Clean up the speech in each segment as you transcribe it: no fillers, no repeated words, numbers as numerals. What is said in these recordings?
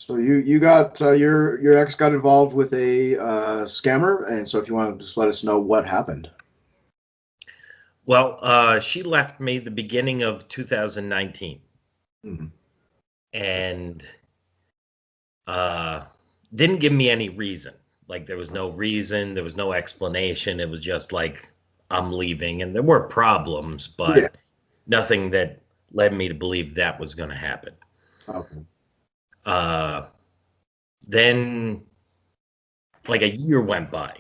So you got your ex got involved with a scammer, and so if you want to just let us know what happened. Well, she left me the beginning of 2019, Hmm. and uh, didn't give me any reason. Like there was no reason, there was no explanation. It was just like I'm leaving, and there were problems, Yeah. but nothing that led me to believe that was going to happen. Okay. Uh, then, like a year went by,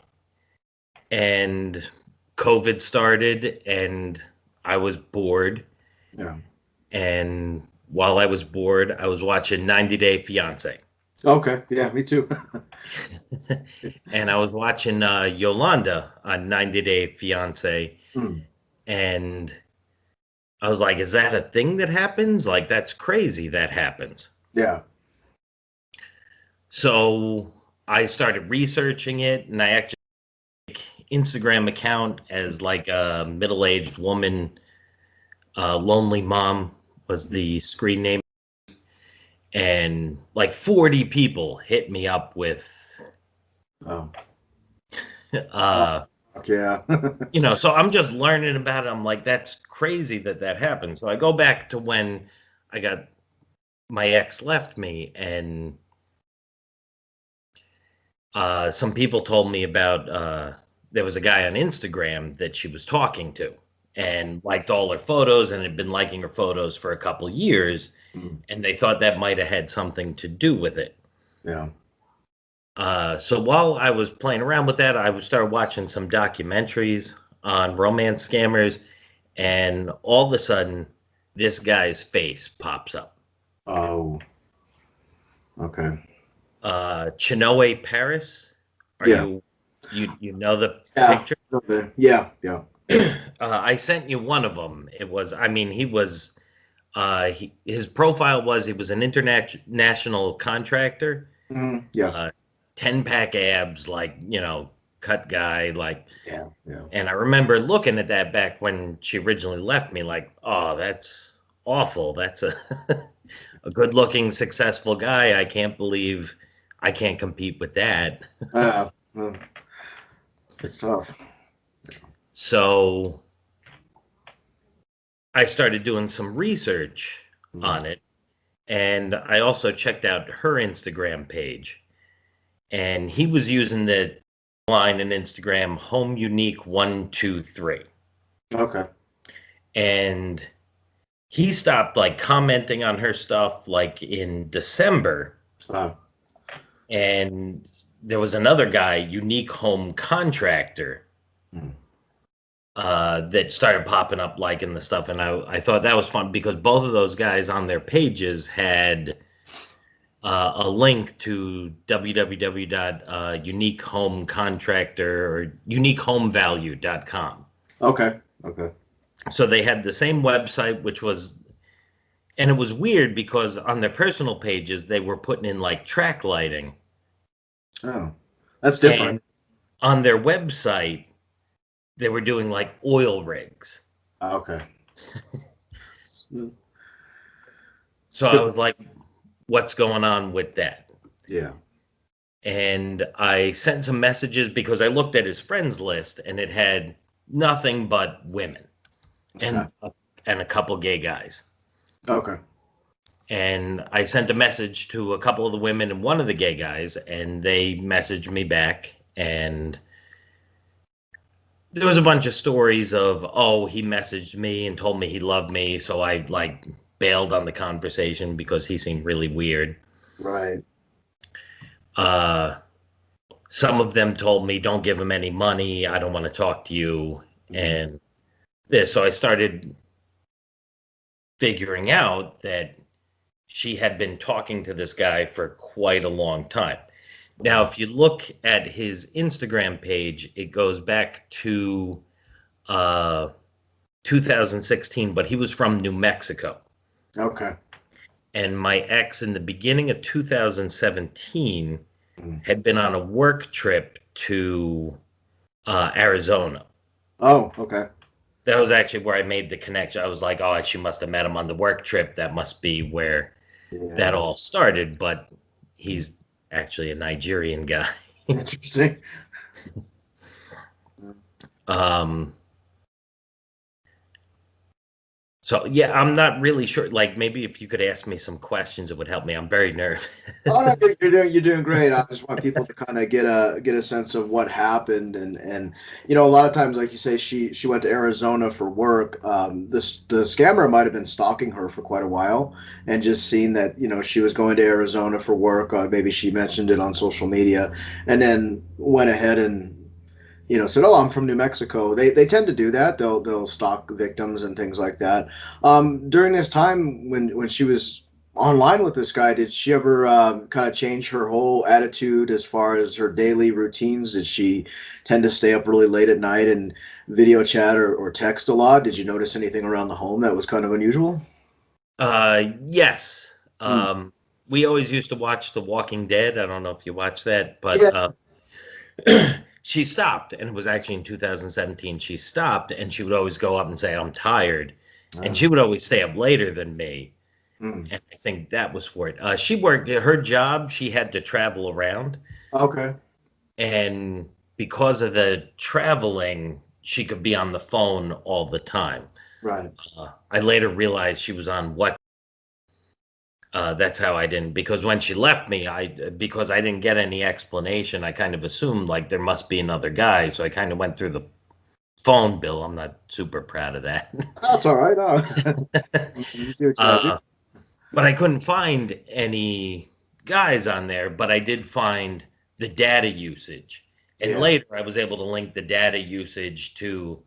and COVID started, and I was bored. Yeah. And while I was bored, I was watching 90 Day Fiance. Okay. Yeah. Me too. And I was watching Yolanda on 90 Day Fiance. Mm. And I was like, is that a thing that happens? Like, that's crazy that happens. Yeah. So I started researching it, and I actually Instagram account as like a middle-aged woman, lonely mom was the screen name, and like 40 people hit me up with Oh. Oh. uh Yeah. so I'm just learning about it. I'm like, that's crazy that that happened. So I go back to when I got my ex left me, and some people told me about there was a guy on Instagram that she was talking to and liked all her photos and had been liking her photos for a couple years, Mm. and they thought that might have had something to do with it. Yeah. So while I was playing around with that, I would start watching some documentaries on romance scammers, and all of a sudden, this guy's face pops up. Oh. Okay. Chinoe Paris. Are Yeah. you know the Yeah. picture? Okay. Yeah. Yeah. I sent you one of them. It was, I mean, he was, his profile was he was an international contractor, Mm. Yeah. uh, 10-pack abs, like, cut guy, like, Yeah. Yeah. and I remember looking at that back when she originally left me, like, oh, that's awful. That's a, a good looking, successful guy. I can't believe I can't compete with that. Uh, uh, it's tough. So I started doing some research Mm. on it. And I also checked out her Instagram page. And he was using the line in Instagram, Home Unique 123. Okay. And he stopped like commenting on her stuff like in December. Uh, And there was another guy, Unique Home Contractor, mm. that started popping up liking the stuff. And I thought that was fun because both of those guys on their pages had a link to www.uniquehomecontractor or uniquehomevalue.com. Okay. Okay. So they had the same website, which was, and it was weird because on their personal pages, they were putting in like track lighting. Oh, that's different. And on their website, they were doing like oil rigs. Okay. So I Tip. was like, what's going on with that? Yeah. And I sent some messages because I looked at his friends list and it had nothing but women Okay. and a couple gay guys. Okay. And I sent a message to a couple of the women and one of the gay guys, and they messaged me back. And there was a bunch of stories of, oh, he messaged me and told me he loved me. So I like bailed on the conversation because he seemed really weird. Right. Uh, some of them told me, don't give him any money. I don't want to talk to you. Mm. And this, so I started figuring out that she had been talking to this guy for quite a long time. Now, if you look at his Instagram page, it goes back to uh, 2016, but he was from New Mexico. Okay. And my ex, in the beginning of 2017, Mm. had been on a work trip to Arizona. Oh, okay. That was actually where I made the connection. I was like, oh, she must have met him on the work trip. That must be where that Yeah. all started. But He's actually a Nigerian guy. Interesting. um, so yeah, I'm not really sure. Like maybe if you could ask me some questions, it would help me. I'm very nervous. Oh no, you're doing great. I just want people to kind of get a sense of what happened, and a lot of times, like you say, she went to Arizona for work. The scammer might have been stalking her for quite a while, and just seen that she was going to Arizona for work. Maybe she mentioned it on social media, and then went ahead and said, "Oh, I'm from New Mexico." They tend to do that. They'll stalk victims and things like that. During this time when she was online with this guy, did she ever kind of change her whole attitude as far as her daily routines? Did she tend to stay up really late at night and video chat or text a lot? Did you notice anything around the home that was kind of unusual? Yes. Hmm. We always used to watch The Walking Dead. I don't know if you watch that, but Yeah. she stopped, and it was actually in 2017. She stopped, and she would always go up and say, "I'm tired," and she would always stay up later than me. Hmm. And I think that was for it. She worked her job. She had to travel around, Okay. and because of the traveling, she could be on the phone all the time. Right. I later realized she was on what. That's how I didn't, because when she left me, because I didn't get any explanation, I kind of assumed like there must be another guy. So I kind of went through the phone bill. I'm not super proud of that. That's all right. Oh. You do what you gotta do. uh, but I couldn't find any guys on there, but I did find the data usage. And Yeah. later I was able to link the data usage to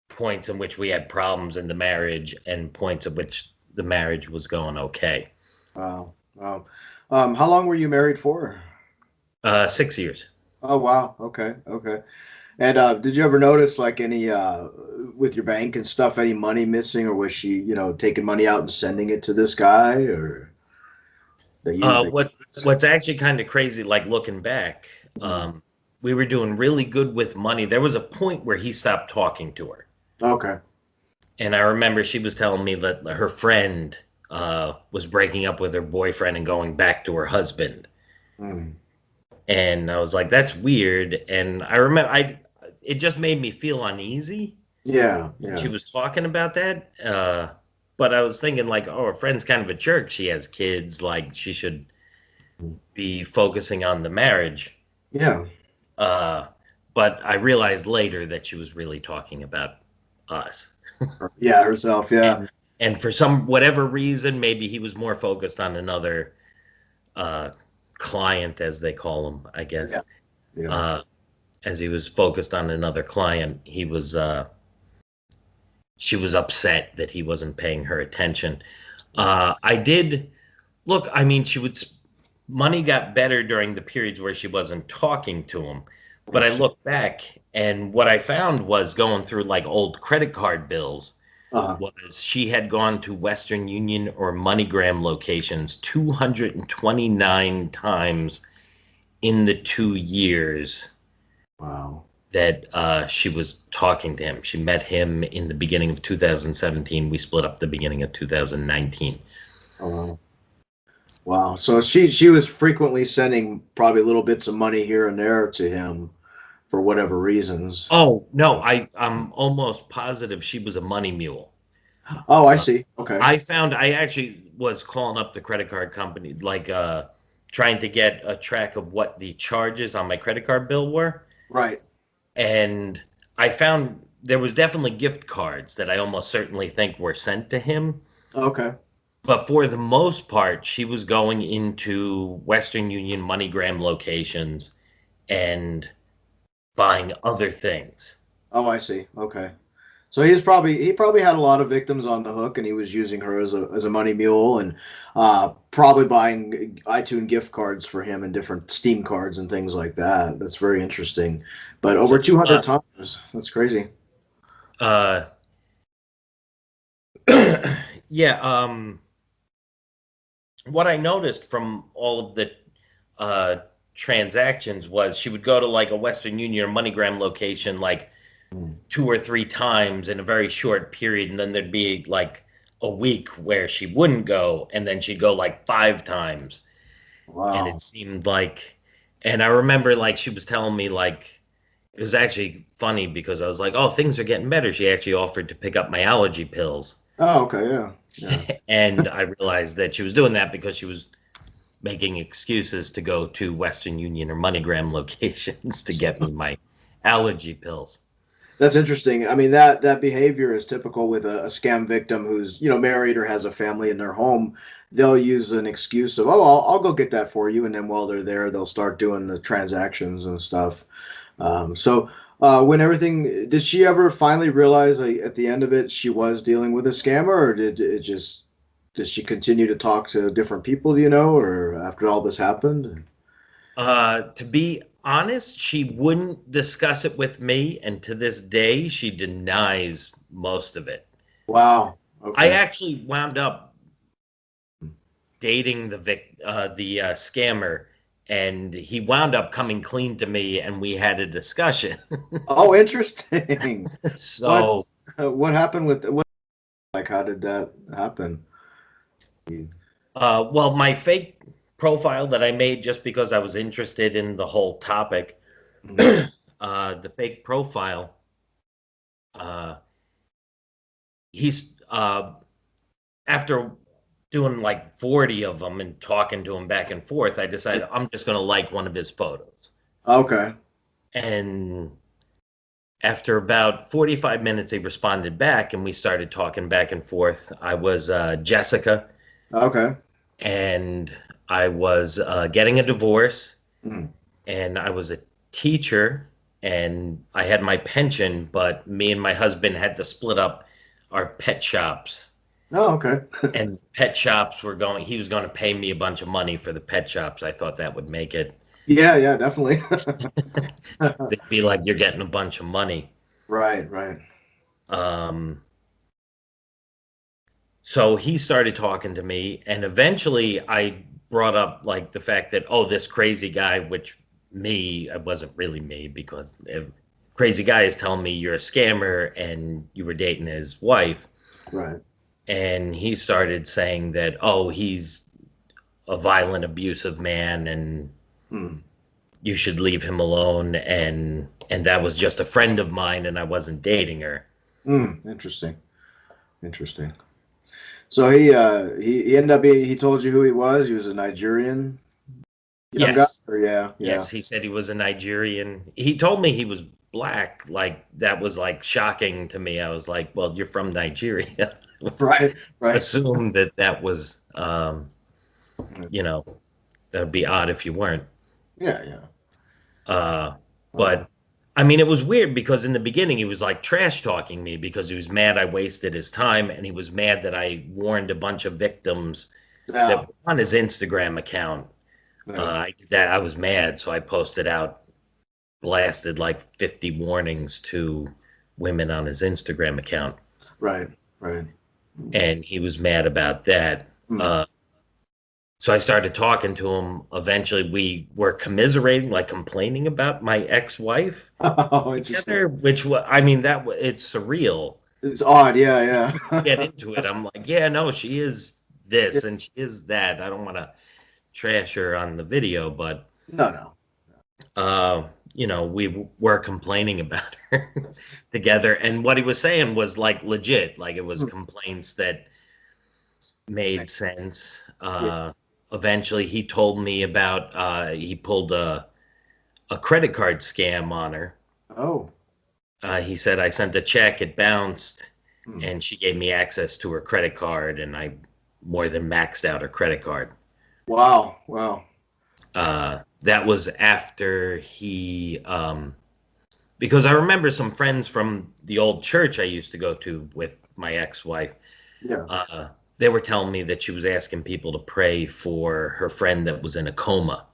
points in which we had problems in the marriage and points at which the marriage was going okay. Wow. Wow. How long were you married for? 6 years. Oh wow. Okay. Okay. And did you ever notice like any with your bank and stuff, any money missing, or was she, taking money out and sending it to this guy, or they use Uh, the what what's actually kind of crazy, like looking back, Mm. we were doing really good with money. There was a point where he stopped talking to her, Okay. and I remember she was telling me that her friend was breaking up with her boyfriend and going back to her husband, Mm. and I was like, "That's weird." And I remember it just made me feel uneasy Yeah. when she Yeah. was talking about that. But I was thinking like, "Oh, her friend's kind of a jerk. She has kids. Like she should Mm. be focusing on the marriage." Yeah. Uh, but I realized later that she was really talking about us. Yeah. Herself. Yeah. And for some whatever reason, maybe he was more focused on another uh, client, as they call him, I Yeah. guess. Yeah. Uh, as he was focused on another client, she was upset that he wasn't paying her attention. I did look. I mean, she would. Money got better during the periods where she wasn't talking to him. But I Interesting. looked back, and what I found was going through like old credit card bills Uh-huh. was she had gone to Western Union or MoneyGram locations 229 times in the 2 years Wow. that she was talking to him. She met him in the beginning of 2017. We split up the beginning of 2019. Oh, wow. Wow. So she was frequently sending probably little bits of money here and there to him for whatever reasons. Oh no, I'm almost positive she was a money mule. Oh, I Uh, see. Okay. I actually was calling up the credit card company, like trying to get a track of what the charges on my credit card bill were, Right. and I found there was definitely gift cards that I almost certainly think were sent to him. Okay. But for the most part, she was going into Western Union MoneyGram locations and buying other things. Oh, I see. Okay. So he probably had a lot of victims on the hook, and he was using her as a money mule, and probably buying iTunes gift cards for him and different Steam cards and things like that. That's very interesting. But So, over 200 times, that's crazy. uh, yeah, what I noticed from all of the uh, transactions was she would go to like a Western Union or MoneyGram location like Mm. 2 or 3 times in a very short period, and then there'd be like a week where she wouldn't go, and then she'd go like 5 times. And Wow. it seemed like, and I remember like she was telling me like it was actually funny because I was like, oh, things are getting better. She actually offered to pick up my allergy pills. Oh, okay. Yeah. Yeah. And I realized that she was doing that because she was making excuses to go to Western Union or MoneyGram locations to get me my allergy pills. That's interesting. I mean, that behavior is typical with a scam victim who's, married or has a family in their home. They'll use an excuse of, oh, I'll go get that for you, and then while they're there, they'll start doing the transactions and stuff. When everything, did she ever finally realize, like, at the end of it, she was dealing with a scammer, or did she continue to talk to different people? Do you know, or after all this happened? To be honest, she wouldn't discuss it with me, and to this day, she denies most of it. Wow. I Okay. actually wound up dating the scammer, and he wound up coming clean to me, and we had a discussion. Oh, interesting. What So, what happened with what? Like, how did that happen? well, my fake profile that I made just because I was interested in the whole topic, Mhm. the fake profile, uh, he's after doing like 40 of them and talking to him back and forth, I decided I'm just going to like one of his photos. Okay. And after about 45 minutes, he responded back and we started talking back and forth. I was Jessica, Okay. and I was getting a divorce, Mhm. and I was a teacher, and I had my pension, but me and my husband had to split up our pet shops. Oh, okay. And pet shops were going, he was going to pay me a bunch of money for the pet shops. I thought that would make it, Yeah, yeah, definitely. they'd be like, you're getting a bunch of money. Right, right. Um, so he started talking to me, and eventually I brought up like the fact that, oh, this crazy guy, which me, it wasn't really me because crazy guy is telling me you're a scammer and you were dating his wife. Right. And he started saying that, oh, he's a violent, abusive man, and Mm. you should leave him alone. And that was just a friend of mine, and I wasn't dating her. Interesting. Interesting. So he ended up being he told you who he was? He was a Nigerian young guy? Yes, Or yeah, yeah. yes, he said he was a Nigerian. He told me he was black. Like that was like shocking to me. I was like, well, you're from Nigeria. Right, right. Assume that that was, Mm. you know, that would be odd if you weren't. Yeah, yeah. Uh, Wow. but I mean, it was weird because in the beginning he was like trash talking me because he was mad I wasted his time, and he was mad that I warned a bunch of victims that Yeah. were on his Instagram account. Yeah. That I was mad, so I posted out, blasted like 50 warnings to women on his Instagram account, Right, right. and he was mad about that. Mm. Uh, so I started talking to him. Eventually, we were commiserating, like complaining about my ex-wife Oh, interesting. together, which was, I mean, it's surreal. It's odd. Yeah, Get yeah. into it. I'm like, yeah, no, she is this Yeah. and she is that. I don't want to trash her on the video, but No, no. uh, we were complaining about her together, and what he was saying was like legit, like it was Mm. complaints that Interesting. made sense. Yeah. Eventually, he told me about he pulled a credit card scam on her. Oh. He said I sent a check, it bounced, Mm. and she gave me access to her credit card, and I more than maxed out her credit card. Wow. Wow. That was after because I remember some friends from the old church I used to go to with my ex-wife. Yeah. Uh, they were telling me that she was asking people to pray for her friend that was in a coma.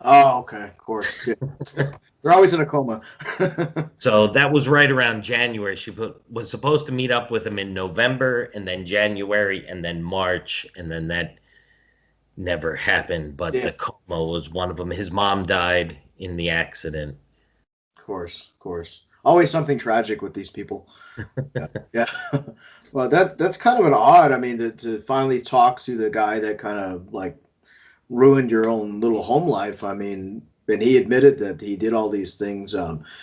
Oh, okay. Of course. Yeah. They're always in a coma. So that was right around January. Was supposed to meet up with him in November, and then January, and then March, and then that never happened. But Yeah. the coma was one of them. His mom died in the accident. Of course. Of course. Always something tragic with these people. Yeah. Yeah. Well, that's kind of an odd. I mean, to finally talk to the guy that kind of like ruined your own little home life. I mean, and he admitted that he did all these things.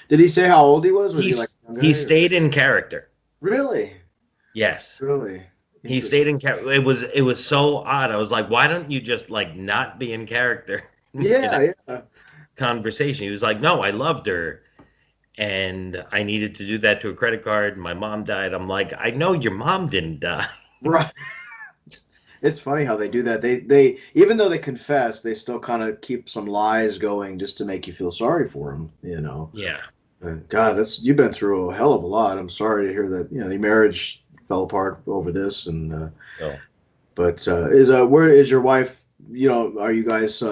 Did he say how old he was? Was he like a young He guy? Or? stayed in character. Really? Yes. Really? He Interesting. stayed in character. It was so odd. I was like, why don't you just like not be in character? We could have Yeah, yeah. conversation. He was like, no, I loved her and I needed to do that to a credit card. My mom died. I'm like, I know your mom didn't die. Right. It's funny how they do that. They even though they confess, they still kind of keep some lies going just to make you feel sorry for them. Yeah. And God, that's you've been through a hell of a lot. I'm sorry to hear that. The marriage fell apart over this, and So but is where is your wife? Are you guys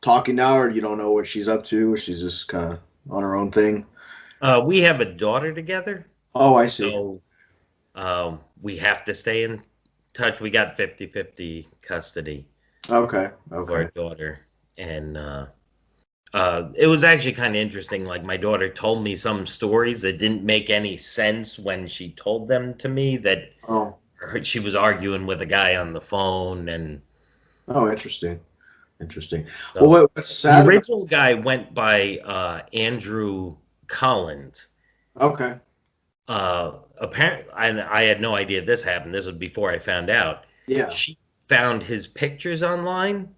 talking now, or you don't know what she's up to? She's just kind of on her own thing. we have a daughter together. Oh, I see. So we have to stay in touch. We got 50-50 custody Okay, of our okay. daughter. And it was actually kind of interesting. Like my daughter told me some stories that didn't make any sense when she told them to me that Oh, she was arguing with a guy on the phone. And oh, interesting, interesting. Well, so what's the sad about? original guy went by Andrew Collins. Okay, Apparently, and I had no idea this happened. This was before I found out. yeah. She found his pictures online,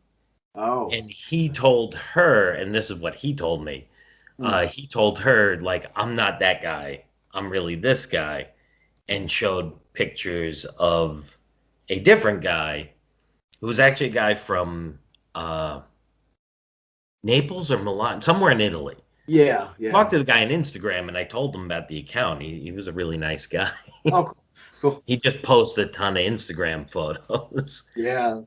Oh, and he told her, and this is what he told me. hmm. He told her, like, I'm not that guy. I'm really this guy, and showed pictures of a different guy who was actually a guy from uh, Naples or Milan, somewhere in Italy. Yeah, Talked yeah. to the guy on Instagram, and I told him about the account. He was a really nice guy. Oh, cool. Cool. He just posted a ton of Instagram photos. Yeah,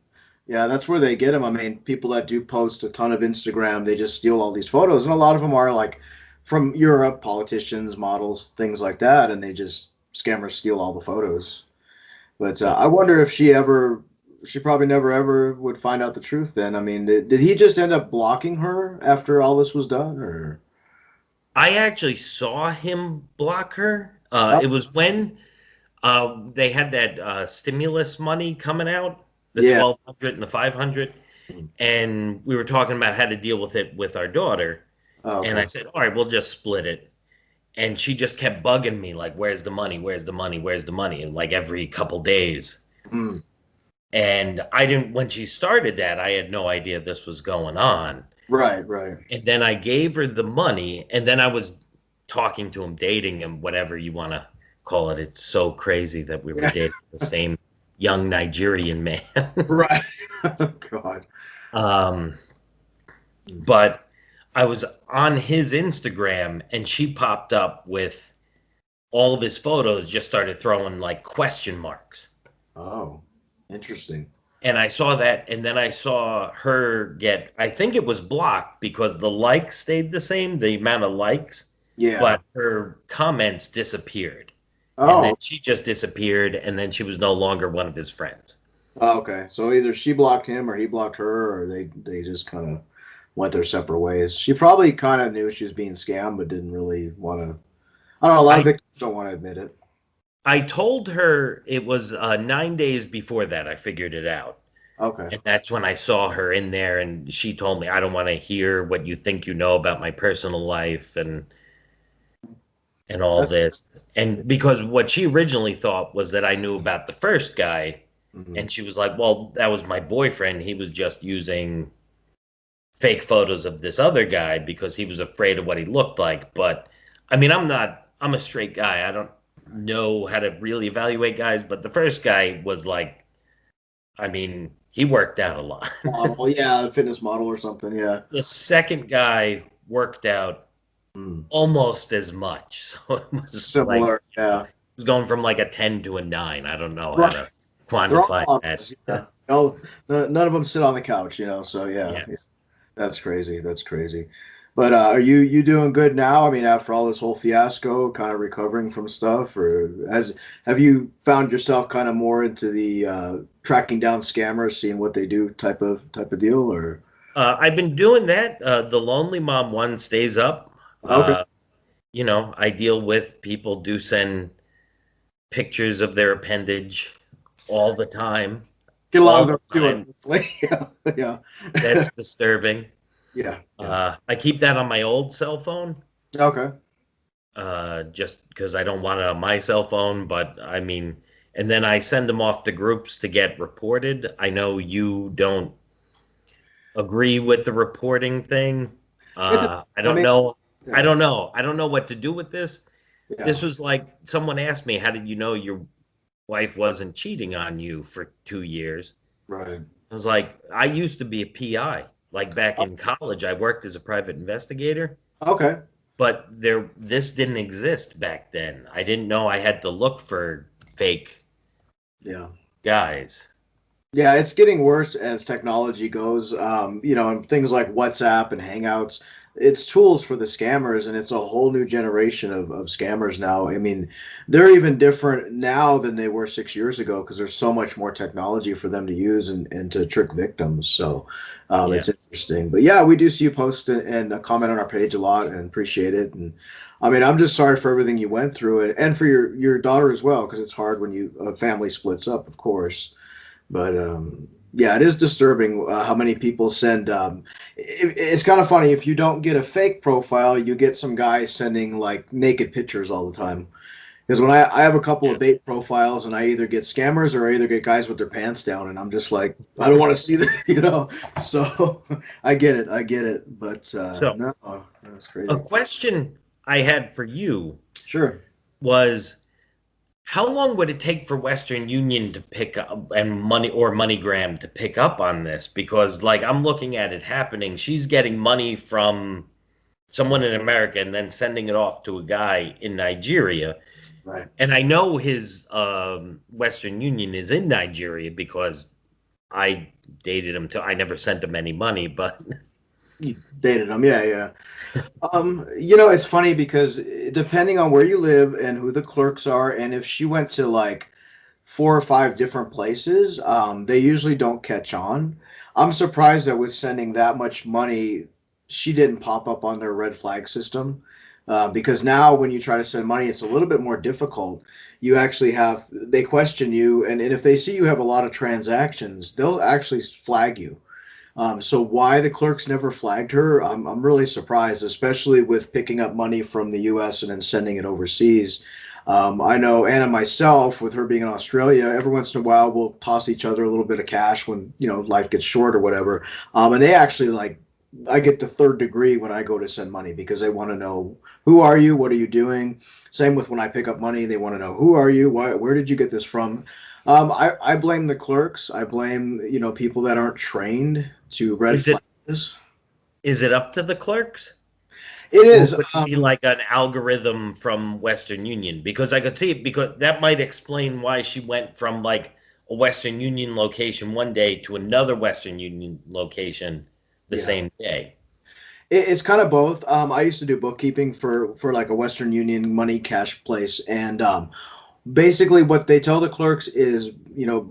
yeah. That's where they get them. I mean, people that do post a ton of Instagram, they just steal all these photos, and a lot of them are like from Europe, politicians, models, things like that, and they just scammers steal all the photos. But So I wonder if she probably never ever would find out the truth then. I mean, did he just end up blocking her after all this was done, or? I actually saw him block her. Oh, It was when they had that stimulus money coming out, the yeah. 1,200 and the 500, and we were talking about how to deal with it with our daughter. Oh, And I okay. said, "All right, we'll just split it." And she just kept bugging me, like, "Where's the money? Where's the money? Where's the money?" And like every couple days. Mm. And I didn't. When she started that, I had no idea this was going on. Right, right. And then I gave her the money, and then I was talking to him, dating him, whatever you want to call it. It's so crazy that we were Yeah, dating the same young Nigerian man. right. Oh, God. um, Mm. but I was on his Instagram, and she popped up with all of his photos, just started throwing like question marks. Oh, interesting. And I saw that, and then I saw her get, I think it was blocked because the likes stayed the same, the amount of likes, Yeah. but her comments disappeared. And then Oh, she just disappeared, and then she was no longer one of his friends. okay. So either she blocked him or he blocked her, or they just kind of went their separate ways. She probably kind of knew she was being scammed, but didn't really want to. I don't know. A lot of I victims don't want to admit it. I told her it was 9 days before that I figured it out. Okay. And that's when I saw her in there, and she told me, I don't want to hear what you think you know about my personal life and all That's. this. And because what she originally thought was that I knew about the first guy, Mhm. and she was like, "Well, that was my boyfriend. He was just using fake photos of this other guy because he was afraid of what he looked like." But I mean, I'm a straight guy. I don't know how to really evaluate guys, but the first guy was like, I mean, he worked out a lot. Model, yeah, a fitness model or something. Yeah. The second guy worked out Mm. almost as much. So it was like, Similar. Yeah. it was going from like a 10 to a 9. I don't know how Right. to They're all quantify that. models. Yeah. No, none of them sit on the couch, So yeah, Yes. that's crazy. That's crazy. But are you doing good now? I mean, after all this whole fiasco, kind of recovering from stuff, or have you found yourself kind of more into the tracking down scammers, seeing what they do type of deal, or? I've been doing that. The Lonely Mom one stays up. Okay. I deal with people do send pictures of their appendage all the time. Get a lot all of those the too, time. unfortunately. Yeah. That's Yeah. disturbing. Yeah. Yeah. I keep that on my old cell phone, Okay. just because I don't want it on my cell phone. But I mean, and then I send them off to groups to get reported. I know you don't agree with the reporting thing. It, I I don't mean, know. I yeah. don't know. I don't know what to do with this. Yeah. This was like someone asked me, "How did you know your wife wasn't cheating on you for 2 years?" Right. I was like, I used to be a PI. Like back in college, I worked as a private investigator, Okay. but this didn't exist back then. I didn't know I had to look for fake Yeah. guys. Yeah, it's getting worse as technology goes. And things like WhatsApp and Hangouts, it's tools for the scammers, and it's a whole new generation of scammers now. I mean, they're even different now than they were 6 years ago because there's so much more technology for them to use and to trick victims. So Yeah. it's interesting. But yeah, we do see you post and comment on our page a lot and appreciate it. And I mean, I'm just sorry for everything you went through and for your daughter as well because it's hard when you a family splits up, of course. But yeah, it is disturbing how many people send. It's kind of funny if you don't get a fake profile, you get some guy sending like naked pictures all the time. Because when I have a couple of bait profiles, and I either get scammers or I either get guys with their pants down, and I'm just like, I don't want to see that. So I get it, but So, no, that's a crazy. question I had for you Sure. was, how long would it take for Western Union to pick up and MoneyGram to pick up on this? Because like I'm looking at it happening, she's getting money from someone in America and then sending it off to a guy in Nigeria. Right. And I know his Western Union is in Nigeria because I dated him too. I never sent him any money, but You dated him, yeah, yeah. It's funny because depending on where you live and who the clerks are, and if she went to like 4 or 5 different places, they usually don't catch on. I'm surprised that with sending that much money, she didn't pop up on their red flag system. Because now when you try to send money, it's a little bit more difficult. You actually they question you, and if they see you have a lot of transactions, they'll actually flag you. So why the clerks never flagged her, I'm really surprised, especially with picking up money from the U.S. and then sending it overseas. I know Anna myself, with her being in Australia, every once in a while we'll toss each other a little bit of cash when life gets short or whatever. And they actually like I get the third degree when I go to send money because they want to know who are you, what are you doing. Same with when I pick up money, they want to know who are you, where did you get this from. I blame the clerks. I blame people that aren't trained to red is it flag this. is it up to the clerks? It Or is. would it be like an algorithm from Western Union? Because I could see it, because that might explain why she went from like a Western Union location one day to another Western Union location the Yeah. same day. It's kind of both. I used to do bookkeeping for like a Western Union money cash place, and basically what they tell the clerks is,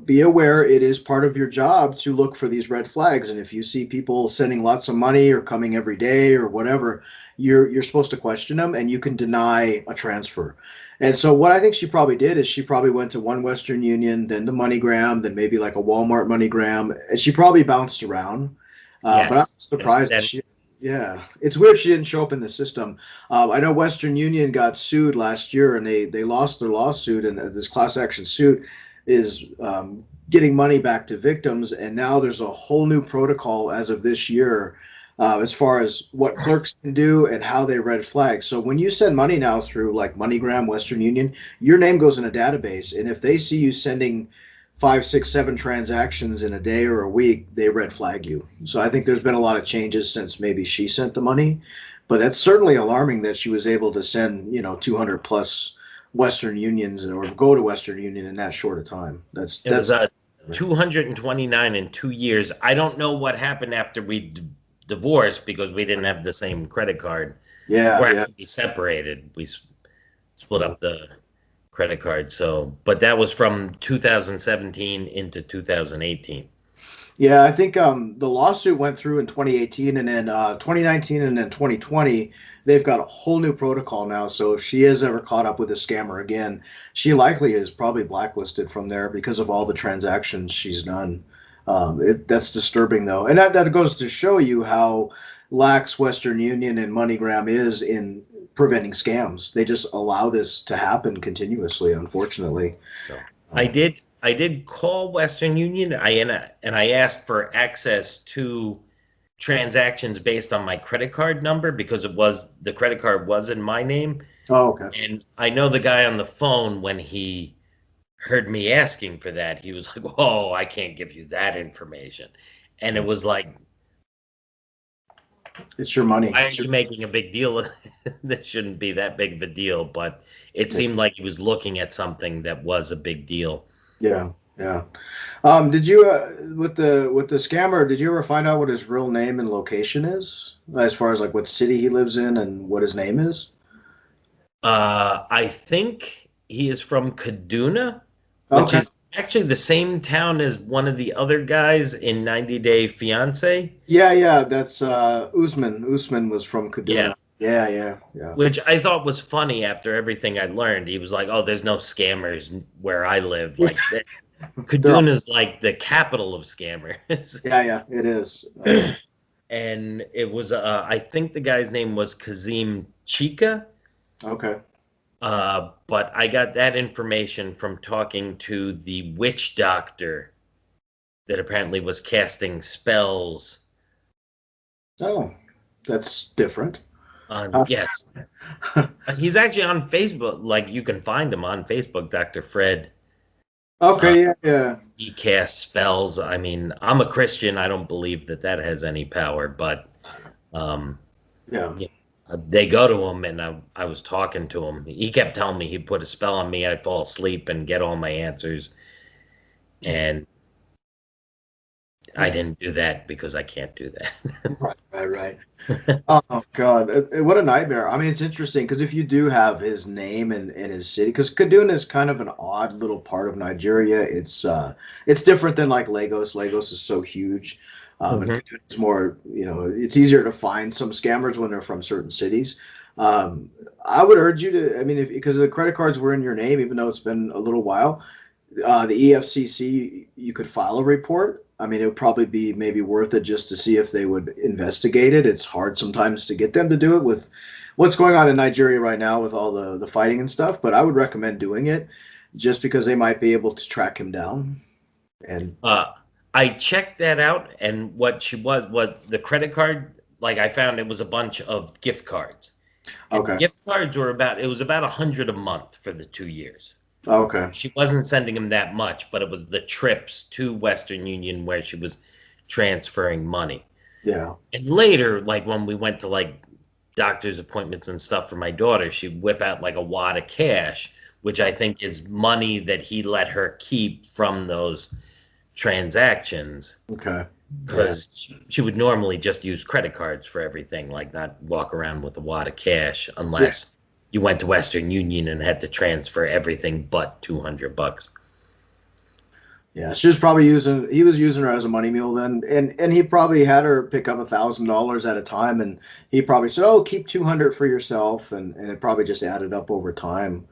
be aware it is part of your job to look for these red flags, and if you see people sending lots of money or coming every day or whatever, you're supposed to question them, and you can deny a transfer. And so what I think she probably did is she probably went to one Western Union, then to MoneyGram, then maybe like a Walmart MoneyGram, and she probably bounced around. But I'm Yes. And surprised that then she. Yeah, it's weird she didn't show up in the system. I know Western Union got sued last year, and they lost their lawsuit, and this class action suit is getting money back to victims. And now there's a whole new protocol as of this year, as far as what clerks can do and how they red flag. So when you send money now through like MoneyGram, Western Union, your name goes in a database, and if they see you sending 5, 6, 7 transactions in a day or a week, they red flag you. So I think there's been a lot of changes since maybe she sent the money, but that's certainly alarming that she was able to send 200 plus Western Unions or go to Western Union in that short a time. That's it was that's 229 in 2 years. I don't know what happened after we divorced, because we didn't have the same credit card. yeah, Or yeah. after we separated, we split up the credit card. So, but that was from 2017 into 2018. Yeah, I think the lawsuit went through in 2018, and then 2019, and then 2020. They've got a whole new protocol now. So if she is ever caught up with a scammer again, she likely is probably blacklisted from there because of all the transactions she's done. That's disturbing, though, and that goes to show you how lax Western Union and MoneyGram is in preventing scams. They just allow this to happen continuously, unfortunately. So I Um, did I did call Western Union. I asked for access to transactions based on my credit card number because the credit card was in my name. oh, okay. And I know the guy on the phone, when he heard me asking for that, he was like, "Whoa, I can't give you that information." And it was like, It's your money. why are you making a big deal of it? That shouldn't be that big of a deal, but it seemed like he was looking at something that was a big deal. Yeah, yeah. Did you with the scammer? Did you ever find out what his real name and location is, as far as like what city he lives in and what his name is? I think he is from Kaduna, which Okay. is actually the same town as one of the other guys in 90 Day Fiance. Yeah, yeah. That's Usman. Usman was from Yeah, Kaduna. Yeah, yeah, yeah. which I thought was funny after everything I learned. He was like, "Oh, there's no scammers where I live." Like They're all, Kaduna is like the capital of scammers. yeah, yeah. It is. And it was, I think the guy's name was Kazim Chika. Okay. But I got that information from talking to the witch doctor that apparently was casting spells Oh, that's different. on, Uh, yes. He's actually on Facebook. Like, you can find him on Facebook, Dr. Fred. Uh, okay. Yeah, yeah, he casts spells. I mean, I'm a Christian. I don't believe that that has any power, but um, yeah. you they go to him, and I was talking to him. He kept telling me he'd put a spell on me. I'd fall asleep and get all my answers. And I didn't do that because I can't do Right, right, right. that. Oh God, what a nightmare! I mean, it's interesting because if you do have his name and his city, because Kaduna is kind of an odd little part of Nigeria. It's different than like Lagos. Lagos is so huge, and Mhm. Kaduna is more. It's easier to find some scammers when they're from certain cities. Um, I would urge you to. I mean, because the credit cards were in your name, even though it's been a little while, the EFCC, you could file a report. I mean, it would probably be maybe worth it just to see if they would investigate it. It's hard sometimes to get them to do it with what's going on in Nigeria right now with all the fighting and stuff. But I would recommend doing it just because they might be able to track him down. And Uh, I checked that out, and what the credit card, like I found it was a bunch of gift cards, and the okay, gift cards were it was about 100 a month for the 2 years. okay, She wasn't sending him that much, but it was the trips to Western Union where she was transferring money. yeah, And later, like when we went to like doctor's appointments and stuff for my daughter, she'd whip out like a wad of cash, which I think is money that he let her keep from those transactions, okay, yeah, because she would normally just use credit cards for everything, like not walk around with a wad of cash yeah. unless you went to Western Union and had to transfer everything but $200. Yeah, she was probably using. He was using her as a money mule then, and he probably had her pick up $1,000 at a time, and he probably said, "Oh, keep 200 for yourself," and it probably just added up over time.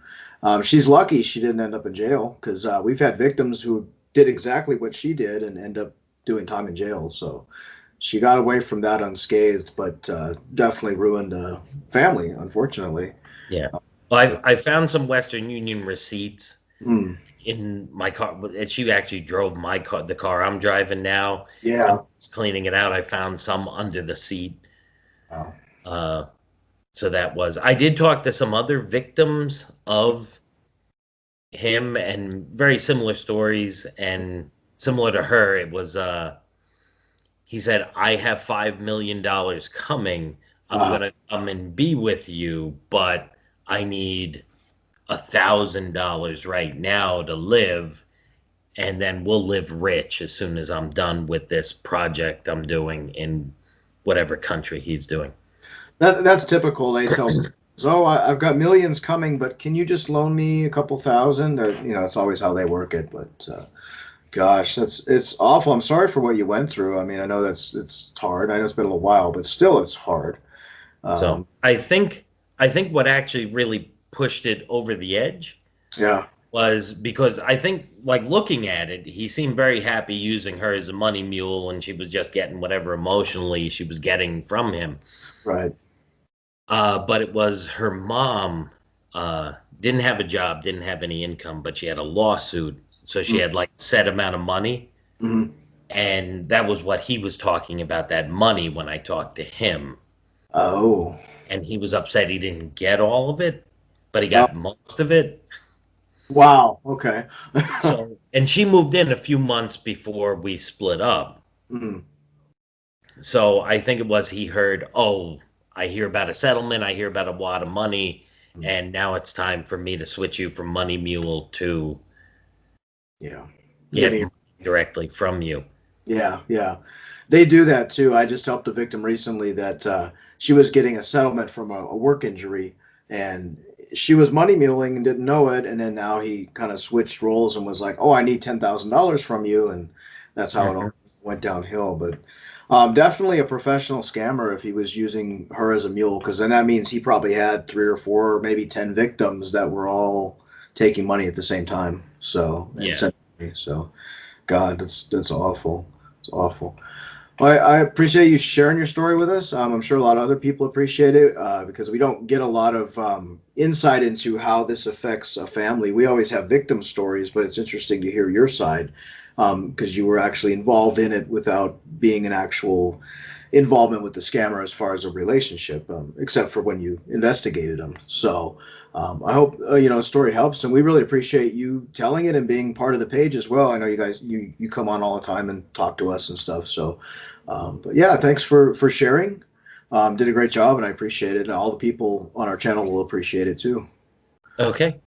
She's lucky she didn't end up in jail because we've had victims who did exactly what she did and end up doing time in jail. So she got away from that unscathed, but definitely ruined a family, unfortunately. Yeah. Well, I found some Western Union receipts Mm, in my car, and she actually drove my car, the car I'm driving now. When I yeah. was cleaning it out, I found some under the seat. Wow. Uh, so I did talk to some other victims of him, and very similar stories, and similar to her, it was, he said, "I have $5 million coming. I'm Uh, gonna come and be with you, but I need $1,000 right now to live, and then we'll live rich as soon as I'm done with this project I'm doing in whatever country he's doing." that's typical. They tell, so I've got millions coming, but can you just loan me a couple thousand? Or it's always how they work it. But Gosh, it's awful. I'm sorry for what you went through. I mean, I know it's hard. I know it's been a little while, but still, it's hard. So Um, I think what actually really pushed it over the edge yeah, was because I think, like, looking at it, he seemed very happy using her as a money mule, and she was just getting whatever emotionally she was getting from him. right. But it was her mom, didn't have a job, didn't have any income, but she had a lawsuit, so she had like a set amount of money, Mm-hmm. and that was what he was talking about, that money, when I talked to him, Oh, and he was upset he didn't get all of it, but he oh, got most of it. wow. Okay. So, and she moved in a few months before we split up. Mm, So I think it was he heard, oh, I hear about a settlement, I hear about a wad of money, mm. and now it's time for me to switch you from Money Mule to Yeah. Give get me. money directly from you. Yeah, yeah. They do that too. I just helped a victim recently that she was getting a settlement from a work injury, and she was money muling and didn't know it. And then now he kind of switched roles and was like, "Oh, I need $10,000 from you," and that's how it Mhm. all went downhill. But definitely a professional scammer if he was using her as a mule, because then that means he probably had three or four, or maybe 10 victims that were all taking money at the same time. So and Yeah. sending money. So. God, that's awful. It's awful. Well, I appreciate you sharing your story with us. I'm sure a lot of other people appreciate it because we don't get a lot of insight into how this affects a family. We always have victim stories, but it's interesting to hear your side because you were actually involved in it without being an actual involvement with the scammer as far as a relationship, except for when you investigated them. So I hope the story helps, and we really appreciate you telling it and being part of the page as well. I know you guys you come on all the time and talk to us and stuff. So, but yeah, thanks for sharing. Did a great job, and I appreciate it. And all the people on our channel will appreciate it too. Okay.